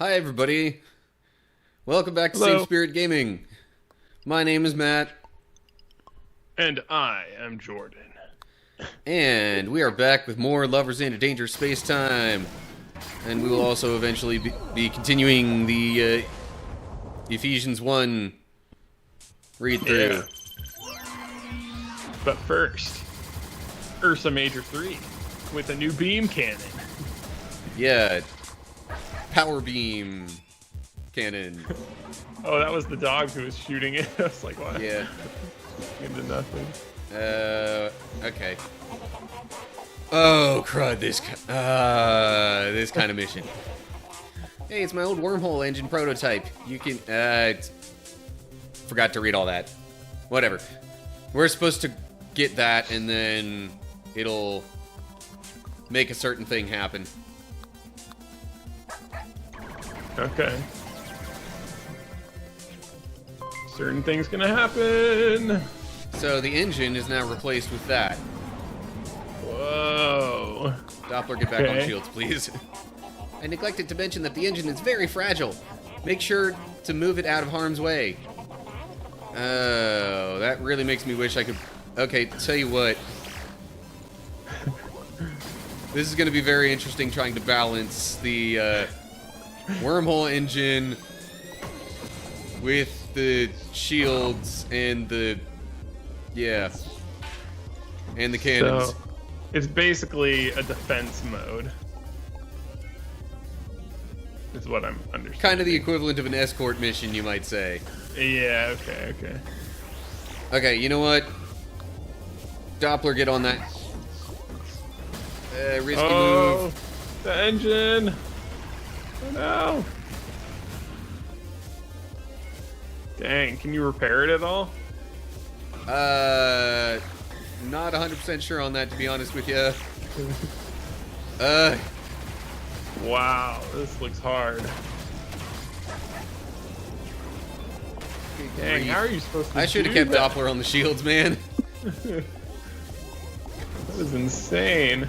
Hi, everybody. Welcome back to Hello. Safe Spirit Gaming. My name is Matt, And I am Jordan. and we are back with more Lovers in a Dangerous Space-Time. And we will also eventually be continuing the Ephesians 1 read-through. Yeah. But first, Ursa Major 3 with a new beam cannon. Yeah. Power Beam Cannon. Oh, that was the dog who was shooting it. I was like, what? Yeah. Into nothing. Okay. Oh, crud, this kind of mission. Hey, it's my old wormhole engine prototype. You can, forgot to read all that. Whatever. We're supposed to get that, and then it'll make a certain thing happen. Okay. Certain things gonna happen. So the engine is now replaced with that. Whoa. Doppler, get back on Okay. shields, please. I neglected to mention that the engine is very fragile. Make sure to move it out of harm's way. Oh, that really makes me wish I could... Okay, tell you what. This is going to be very interesting trying to balance the wormhole engine with the shields and the... Yeah. And the cannons. So, it's basically a defense mode. Is what I'm understanding. Kind of the equivalent of an escort mission, you might say. Yeah, okay. Okay, you know what? Doppler, get on that. Risky move. The engine! Oh no! Dang, can you repair it at all? Not 100% sure on that, to be honest with you. Wow, this looks hard. Dang, how are you supposed to I should have do kept that? Doppler on the shields, man. That was insane.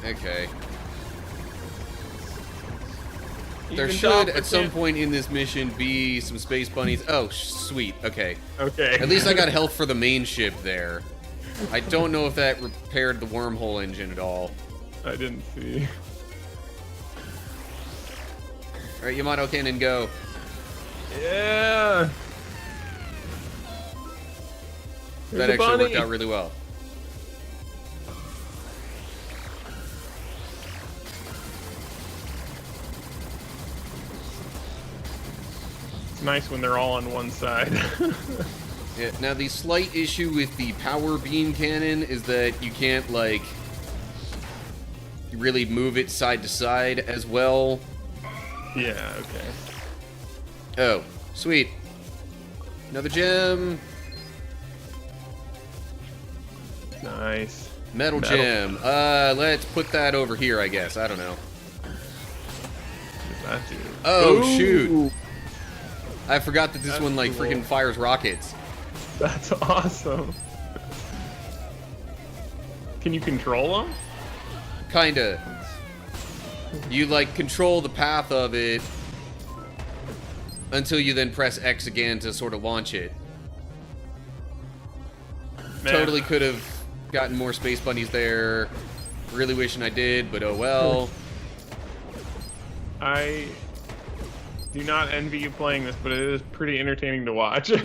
Okay. There Even should, Doppler at some can't- point in this mission, be some space bunnies. Oh, sweet. Okay. Okay. At least I got health for the main ship there. I don't know if that repaired the wormhole engine at all. I didn't see. Alright, Yamato Cannon, go. Yeah! There's That a actually worked bunny. out really well. It's nice when they're all on one side. Yeah, now the slight issue with the power beam cannon is that you can't, like, really move it side to side as well. Yeah, okay. Oh, sweet. Another gem. Nice. Metal Metal. gem. Let's put that over here, I guess. I don't know. What does that do? Oh, Ooh, shoot. I forgot that this That's one, like, cool. freaking fires rockets. That's awesome. Can you control them? Kinda. You, like, control the path of it until you then press X again to sort of launch it. Man, Totally could have gotten more space bunnies there. Really wishing I did, but oh well. I do not envy you playing this, but it is pretty entertaining to watch. So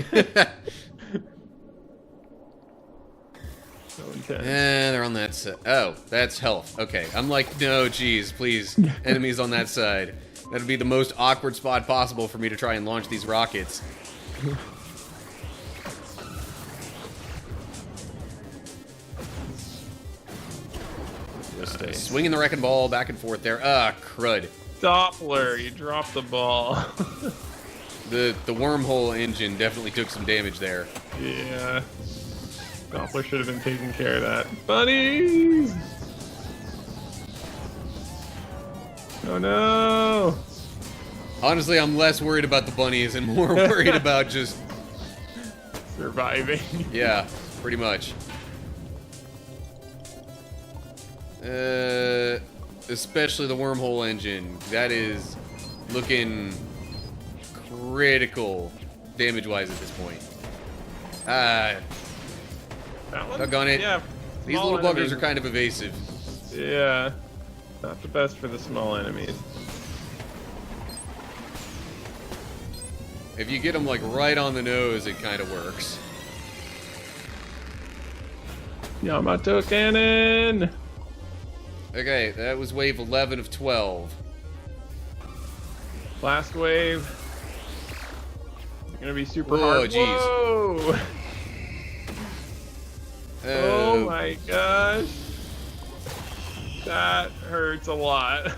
intense. They're on that side. Oh, that's health. Okay. I'm like, no, geez, please. Enemies on that side. That'd be the most awkward spot possible for me to try and launch these rockets. Just swinging the wrecking ball back and forth there. Ah, crud. Doppler, you dropped the ball. The wormhole engine definitely took some damage there. Yeah. Doppler should have been taking care of that. Bunnies! Oh no! Honestly, I'm less worried about the bunnies and more worried about just... Surviving. Yeah, pretty much. especially the wormhole engine. That is looking critical damage-wise at this point. That one? Doggone it. Yeah. These small little buggers enemies. are kind of evasive. Yeah. Not the best for the small enemies. If you get them like right on the nose, it kind of works. Yamato cannon! Okay, that was wave 11 of 12. Last wave. It's gonna be super Whoa, hard. jeez. Whoa! Oh my gosh. That hurts a lot.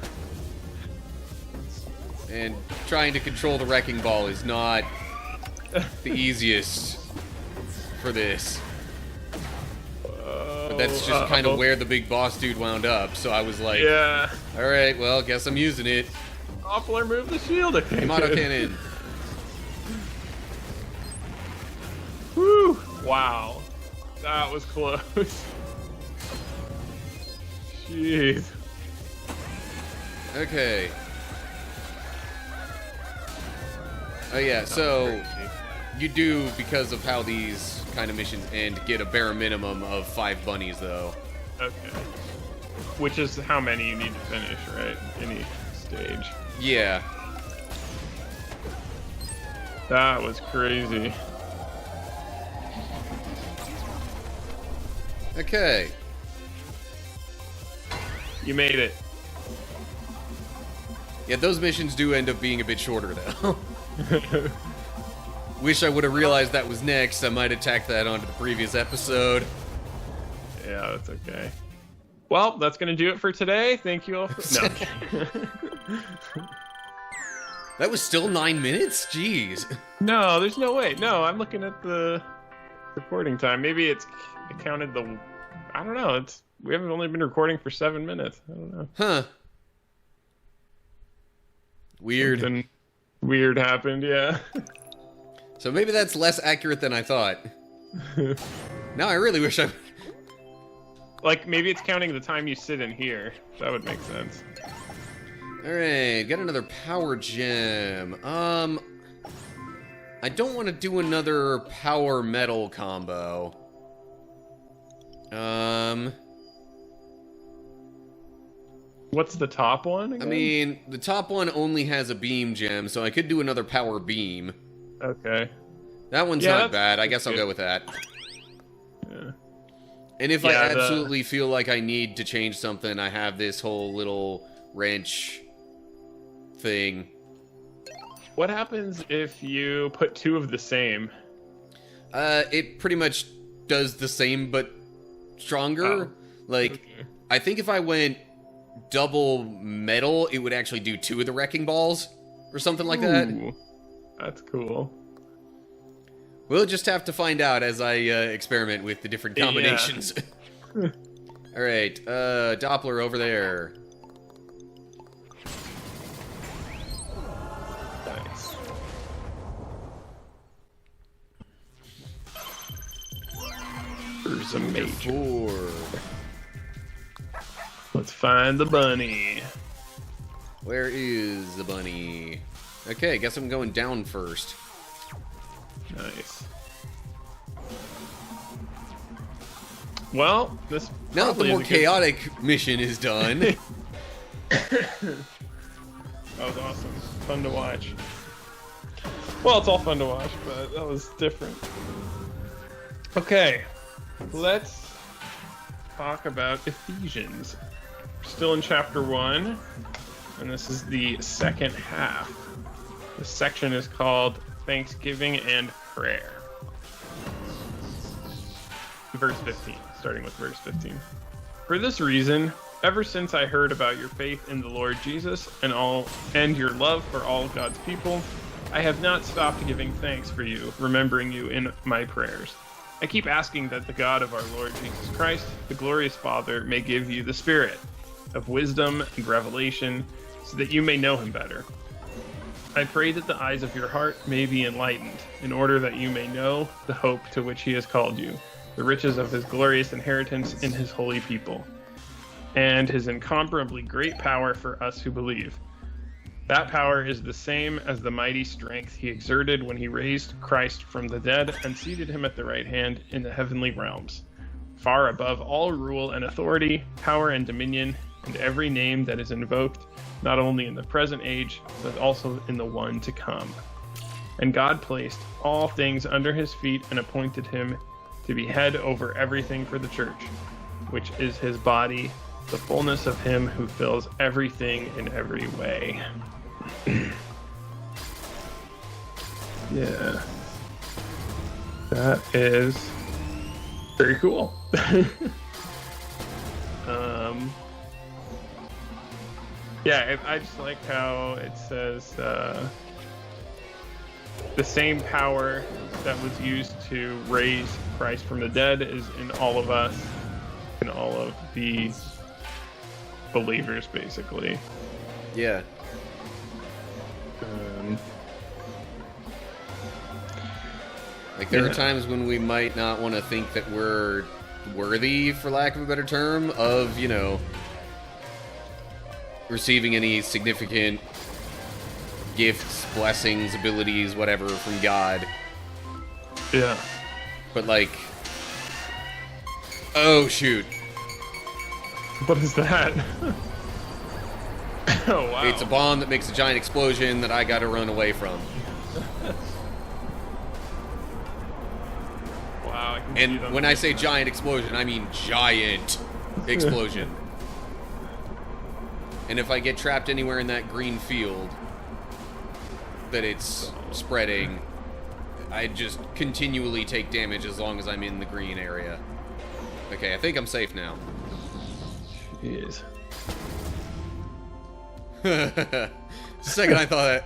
And trying to control the wrecking ball is not the easiest for this. But that's just kind of where the big boss dude wound up, so I was like, Yeah. alright, well, guess I'm using it. Doppler, move the shield. Yamato cannon. Whew. Wow. That was close. Jeez. Okay. Oh yeah, so you do, because of how these kind of missions end, get a bare minimum of 5 bunnies, though. Okay. Which is how many you need to finish, right? Any stage. Yeah. That was crazy. Okay. You made it. Yeah, those missions do end up being a bit shorter, though. Wish I would have realized that was next. I might have tacked that onto the previous episode. Yeah, that's okay. Well, that's going to do it for today. Thank you all for... No. That was still 9 minutes? Jeez. No, there's no way. No, I'm looking at the recording time. Maybe it counted the... I don't know. We haven't only been recording for 7 minutes. I don't know. Huh. Weird. Something weird happened, yeah. So maybe that's less accurate than I thought. Now I really wish I... Like, maybe it's counting the time you sit in here. That would make sense. Alright, got another power gem. I don't want to do another power metal combo. What's the top one again? I mean, the top one only has a beam gem, so I could do another power beam. Okay. That one's Yeah, not bad. I that's guess I'll good. go with that. Yeah. And if I Yeah, absolutely feel like I need to change something, I have this whole little wrench thing. What happens if you put 2 of the same? It pretty much does the same, but stronger. Oh. Like, Okay. I think if I went double metal, it would actually do 2 of the wrecking balls, or something like that. Ooh, that's cool. We'll just have to find out as I experiment with the different Yeah. combinations. Alright, Doppler over there. Nice. There's a major. 4. Let's find the bunny. Where is the bunny? Okay, guess I'm going down first. Nice. Well, this Now that the probably more is a good- chaotic mission is done. That was awesome. Fun to watch. Well, it's all fun to watch, but that was different. Okay, let's talk about Ephesians. We're still in chapter 1, and this is the second half. This section is called Thanksgiving and Prayer. Verse 15, starting with verse 15. For this reason, ever since I heard about your faith in the Lord Jesus and your love for all God's people, I have not stopped giving thanks for you, remembering you in my prayers. I keep asking that the God of our Lord Jesus Christ, the glorious Father, may give you the spirit of wisdom and revelation so that you may know him better. I pray that the eyes of your heart may be enlightened, in order that you may know the hope to which he has called you, the riches of his glorious inheritance in his holy people, and his incomparably great power for us who believe. That power is the same as the mighty strength he exerted when he raised Christ from the dead and seated him at the right hand in the heavenly realms, far above all rule and authority, power and dominion, and every name that is invoked, not only in the present age, but also in the one to come. And God placed all things under his feet and appointed him to be head over everything for the church, which is his body, the fullness of him who fills everything in every way. Yeah. That is very cool. Yeah, I just like how it says the same power that was used to raise Christ from the dead is in all of us, in all of the believers, basically. Yeah. Like, there are times when we might not want to think that we're worthy, for lack of a better term, of, you know, receiving any significant gifts, blessings, abilities, whatever, from God. Yeah. But, like... Oh, shoot. What is that? Oh, wow. It's a bomb that makes a giant explosion that I gotta run away from. Wow. And when I say giant explosion, I mean giant explosion. And if I get trapped anywhere in that green field that it's spreading, I just continually take damage as long as I'm in the green area. Okay, I think I'm safe now. Jeez. The second I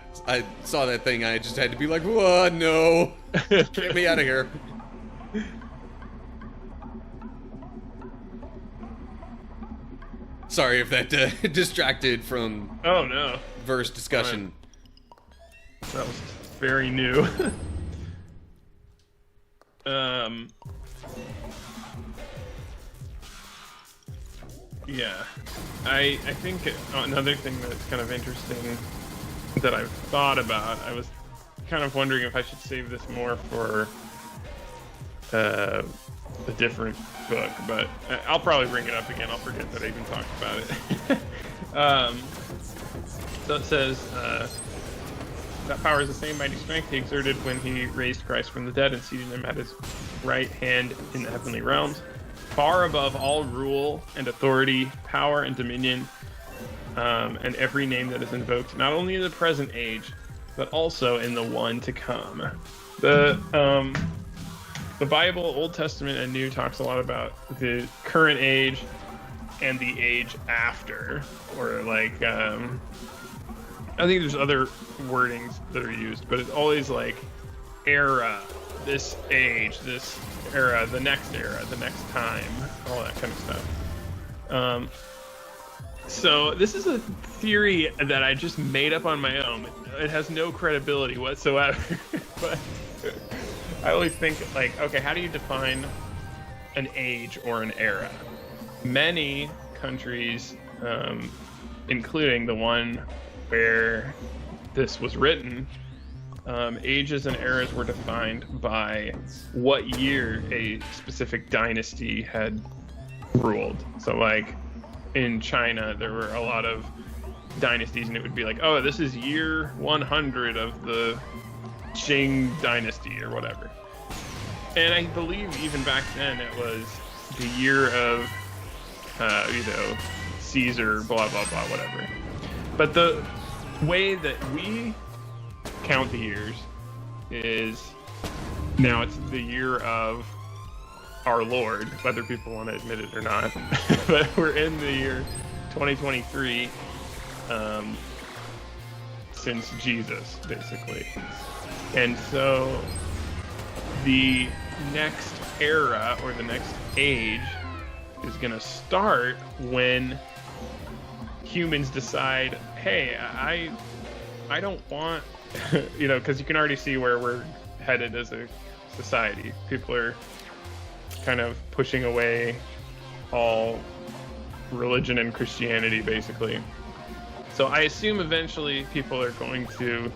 saw that thing, I just had to be like, "Whoa, no! Get me out of here!" Sorry if that distracted from Oh no. verse discussion. That was very new. Yeah. I think another thing that's kind of interesting that I've thought about, I was kind of wondering if I should save this more for a different book, but I'll probably bring it up again. I'll forget that I even talked about it. So it says, that power is the same mighty strength he exerted when he raised Christ from the dead and seated him at his right hand in the heavenly realms, far above all rule and authority, power and dominion, and every name that is invoked, not only in the present age, but also in the one to come. The Bible, Old Testament and New, talks a lot about the current age and the age after, or like, I think there's other wordings that are used, but it's always like era, this age, this era, the next time, all that kind of stuff. So this is a theory that I just made up on my own. It has no credibility whatsoever, but I always think, like, okay, how do you define an age or an era? Many countries, including the one where this was written, ages and eras were defined by what year a specific dynasty had ruled. So, like, in China, there were a lot of dynasties, and it would be like, oh, this is year 100 of the Qing dynasty or whatever. And I believe even back then it was the year of, Caesar, blah, blah, blah, whatever. But the way that we count the years is now it's the year of our Lord, whether people want to admit it or not. But we're in the year 2023 since Jesus, basically. And so the next era or the next age is going to start when humans decide, hey, I don't want, because you can already see where we're headed as a society. People are kind of pushing away all religion and Christianity, basically. So I assume eventually people are going to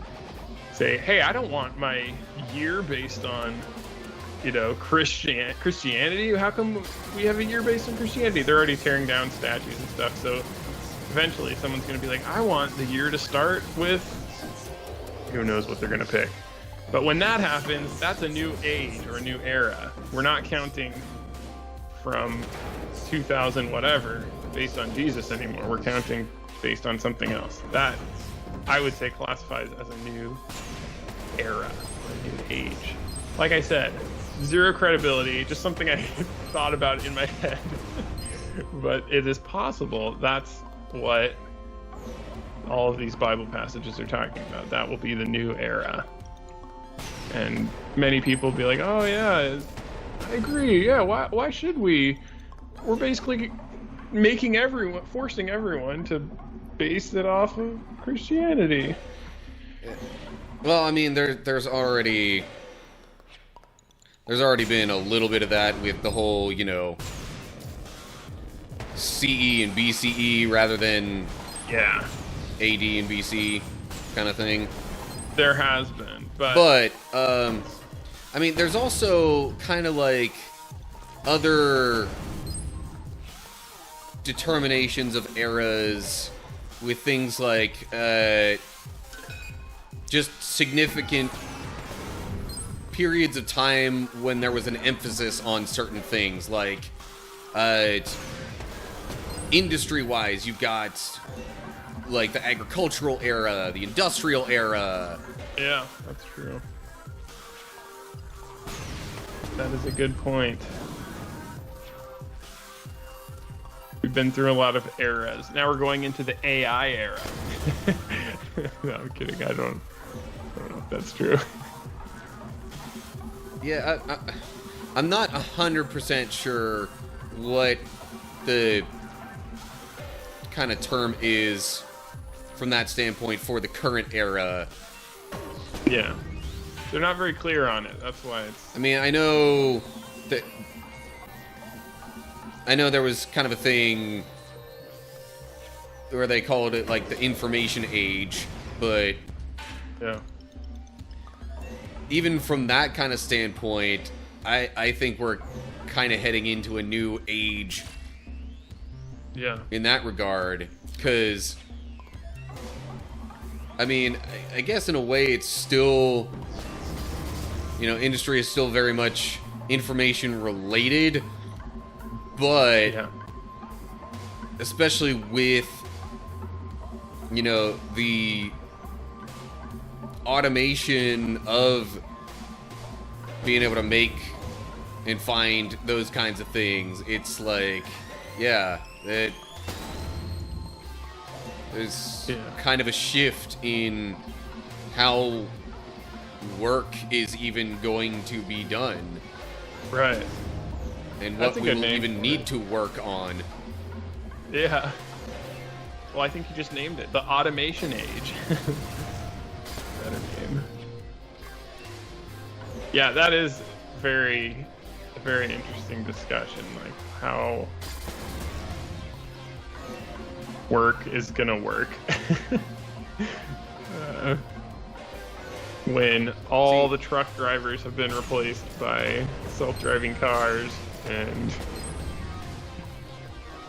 say, hey, I don't want my year based on, Christianity. How come we have a year based on Christianity? They're already tearing down statues and stuff. So eventually someone's going to be like, I want the year to start with, who knows what they're going to pick. But when that happens, that's a new age or a new era. We're not counting from 2000 whatever based on Jesus anymore. We're counting based on something else. That, I would say, classifies as a new era, a new age. Like I said, zero credibility, just something I thought about in my head. But it is possible. That's what all of these Bible passages are talking about. That will be the new era. And many people will be like, oh yeah, I agree. Yeah, why should we? We're basically forcing everyone to base it off of Christianity. Well, I mean, there's already been a little bit of that with the whole, CE and BCE rather than AD and BC kind of thing. There has been, but I mean, there's also kind of like other determinations of eras with things like just significant periods of time when there was an emphasis on certain things, like industry-wise, you've got like the agricultural era, the industrial era. Yeah, that's true. That is a good point. We've been through a lot of eras. Now we're going into the AI era. No, I'm kidding. I don't know if that's true. Yeah, I'm not 100% sure what the kind of term is from that standpoint for the current era. Yeah. They're not very clear on it. That's why it's... I mean, I know there was kind of a thing where they called it like the information age, but yeah. Even from that kind of standpoint, I think we're kind of heading into a new age. Yeah. In that regard, because I mean, I guess in a way it's still, industry is still very much information related, but especially with, the automation of being able to make and find those kinds of things, it's like, there's kind of a shift in how work is even going to be done. Right. And what we will even need to work on. Yeah. Well, I think you just named it. The automation age. Better name. Yeah, that is a very interesting discussion. Like, how work is gonna work. When all the truck drivers have been replaced by self-driving cars and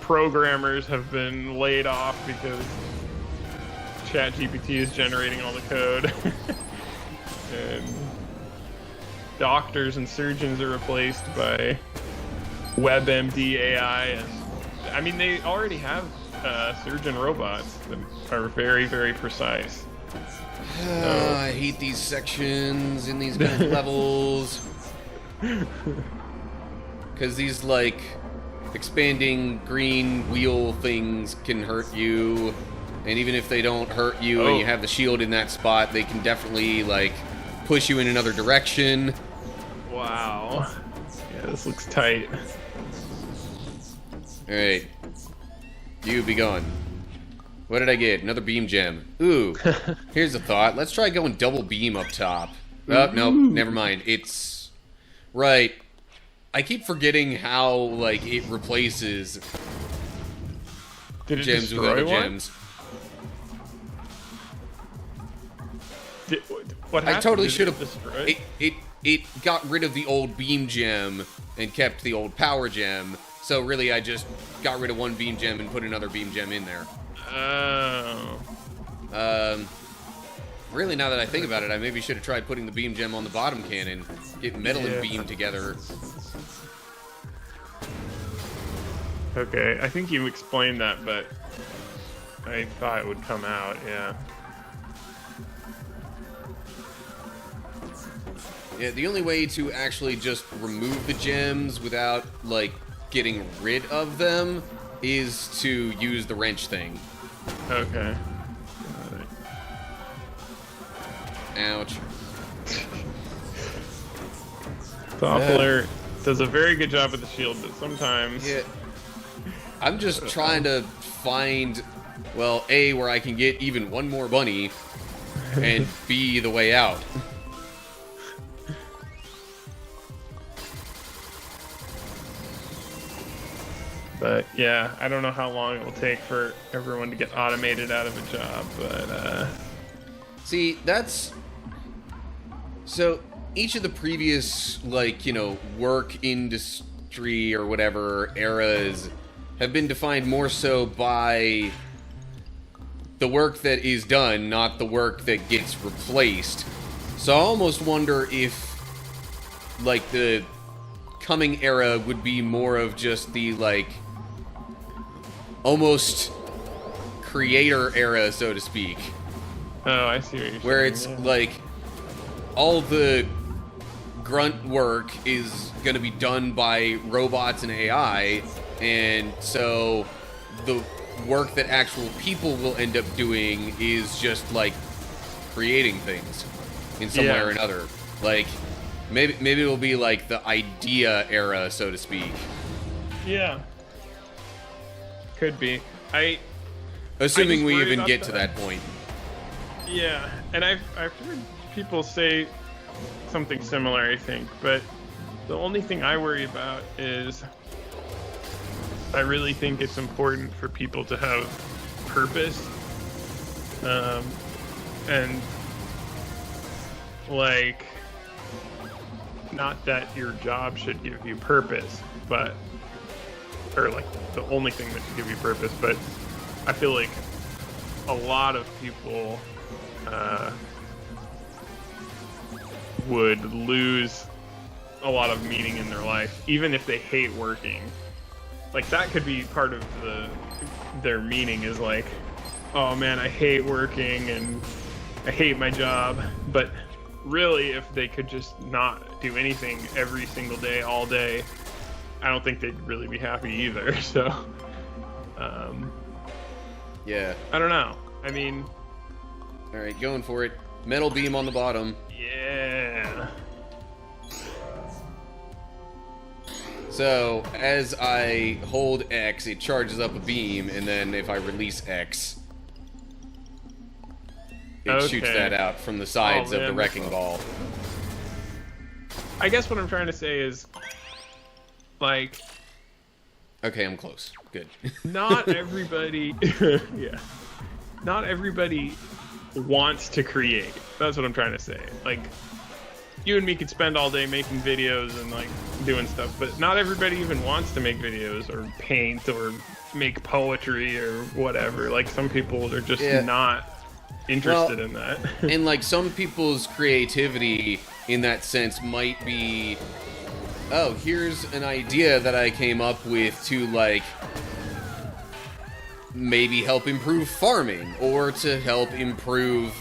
programmers have been laid off because ChatGPT is generating all the code. And doctors and surgeons are replaced by WebMD AI. I mean, they already have surgeon robots that are very, very precise. I hate these sections in these kind of levels. Because these, like, expanding green wheel things can hurt you. And even if they don't hurt you and you have the shield in that spot, they can definitely, like, push you in another direction. Wow. Yeah, this looks tight. Alright. You be gone. What did I get? Another beam gem. Ooh. Here's a thought. Let's try going double beam up top. Oh, no, never mind. It's... Right. I keep forgetting how, like, it replaces Did it gems with destroy other one? gems. What I happened? totally Did should it have. destroy? It got rid of the old beam gem and kept the old power gem. So really, I just got rid of one beam gem and put another beam gem in there. Oh. Really, now that I think about it, I maybe should have tried putting the beam gem on the bottom cannon. Get metal and beam together. Okay, I think you explained that, but I thought it would come out, yeah. Yeah, the only way to actually just remove the gems without, like, getting rid of them is to use the wrench thing. Okay. Ouch. Doppler does a very good job with the shield, but sometimes... Yeah. I'm just trying to find, well, A, where I can get even one more bunny, and B, the way out. But yeah, I don't know how long it will take for everyone to get automated out of a job, but See, that's... So, each of the previous, like, you know, work industry or whatever eras have been defined more so by the work that is done, not the work that gets replaced. So I almost wonder if, like, the coming era would be more of just the, like, almost creator era, so to speak. oh, I see what you're saying. Where it's, yeah. like, all the grunt work is going to be done by robots and AI, and so the work that actual people will end up doing is just, like, creating things in some way or another. Like, maybe it'll be, like, the idea era, so to speak. Yeah. Could be. Assuming just we worry even about get to that. that point. Yeah, and I've heard people say something similar, I think, but the only thing I worry about is I really think it's important for people to have purpose, and like, not that your job should give you purpose, but, or like the only thing that should give you purpose, but I feel like a lot of people would lose a lot of meaning in their life, even if they hate working. Like, that could be part of their meaning, is like, oh man, I hate working and I hate my job. But really, if they could just not do anything every single day, all day, I don't think they'd really be happy either. So, Yeah. I don't know. I mean, Alright, going for it. Metal beam on the bottom. yeah. So, as I hold X, it charges up a beam, and then if I release X, it shoots Okay. that out from the sides Oh, of the man, wrecking ball. I guess what I'm trying to say is, like, Okay, I'm close. Good. not everybody, yeah, not everybody wants to create. That's what I'm trying to say. Like, you and me could spend all day making videos and, like, doing stuff, but not everybody even wants to make videos or paint or make poetry or whatever. Like, some people are just not interested in that. And, like, some people's creativity in that sense might be, oh, here's an idea that I came up with to, like, maybe help improve farming, or to help improve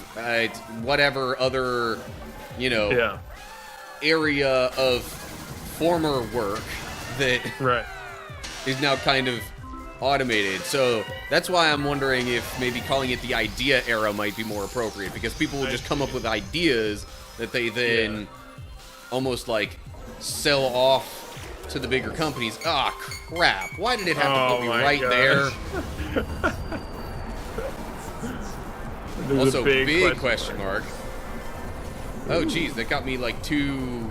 whatever other, you know, Yeah. area of former work that Right. is now kind of automated. So that's why I'm wondering if maybe calling it the idea era might be more appropriate, because people will just come up with ideas that they then almost like sell off to the bigger companies. Ah, crap. Why did it have to put me my right gosh. there? There's Also, a big question mark. Oh, geez, that got me like 2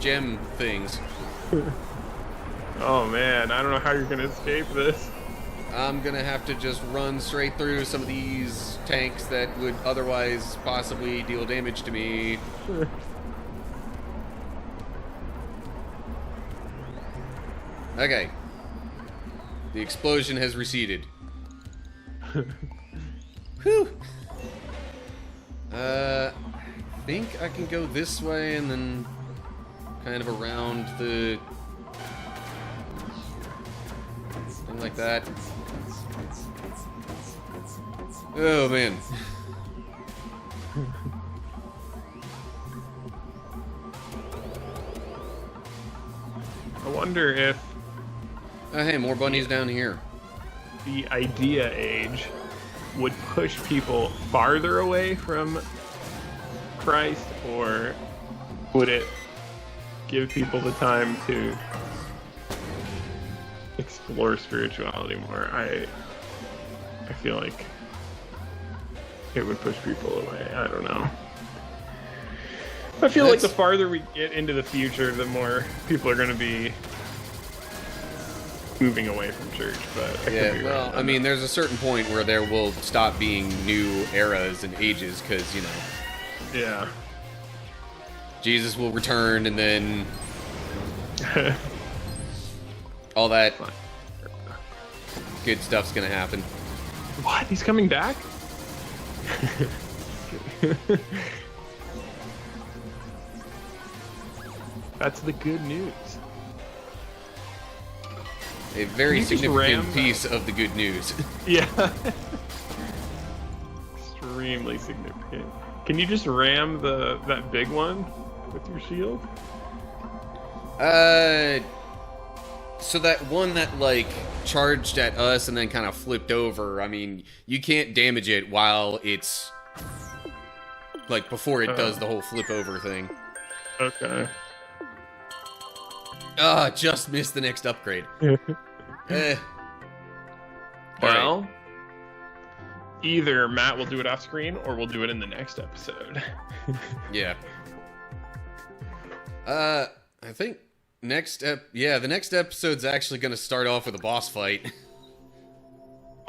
gem things. Oh man, I don't know how you're gonna escape this. I'm gonna have to just run straight through some of these tanks that would otherwise possibly deal damage to me. Okay. The explosion has receded. Whew. I think I can go this way and then kind of around the thing like that. Oh man. I wonder if Oh hey, more bunnies down here. the idea age would push people farther away from Christ, or would it give people the time to explore spirituality more? I feel like it would push people away. I don't know. I feel like the farther we get into the future, the more people are going to be moving away from church. But I could be well, wrong. I mean, there's a certain point where there will stop being new eras and ages because, you know, Yeah. Jesus will return and then all that good stuff's gonna happen. What? He's coming back? That's the good news. A very Can you just significant ram piece of the good news. Yeah. Extremely significant. Can you just ram that big one with your shield? So that one that, like, charged at us and then kind of flipped over, I mean, you can't damage it while it's, like, before it does the whole flip over thing. Okay. Just missed the next upgrade. Well, either Matt will do it off screen or we'll do it in the next episode. Yeah. I think the next episode's actually going to start off with a boss fight.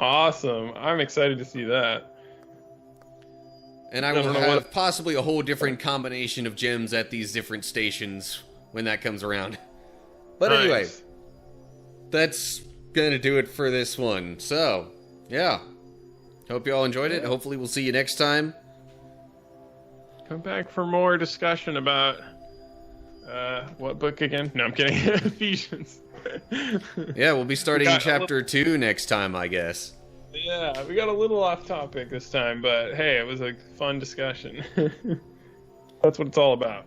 Awesome. I'm excited to see that. And I will have possibly a whole different combination of gems at these different stations when that comes around. But anyway, Nice. that's going to do it for this one. So, yeah. Hope you all enjoyed it. Hopefully we'll see you next time. Come back for more discussion about what book again? No, I'm kidding. Ephesians. Yeah, we'll be starting got a chapter 2 next time, I guess. Yeah, we got a little off topic this time, but hey, it was a fun discussion. That's what it's all about.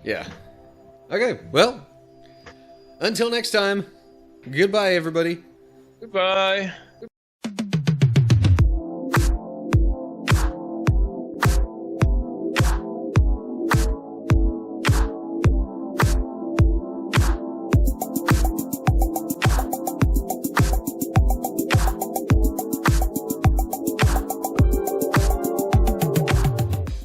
Yeah. Okay, well, until next time, goodbye, everybody. Goodbye.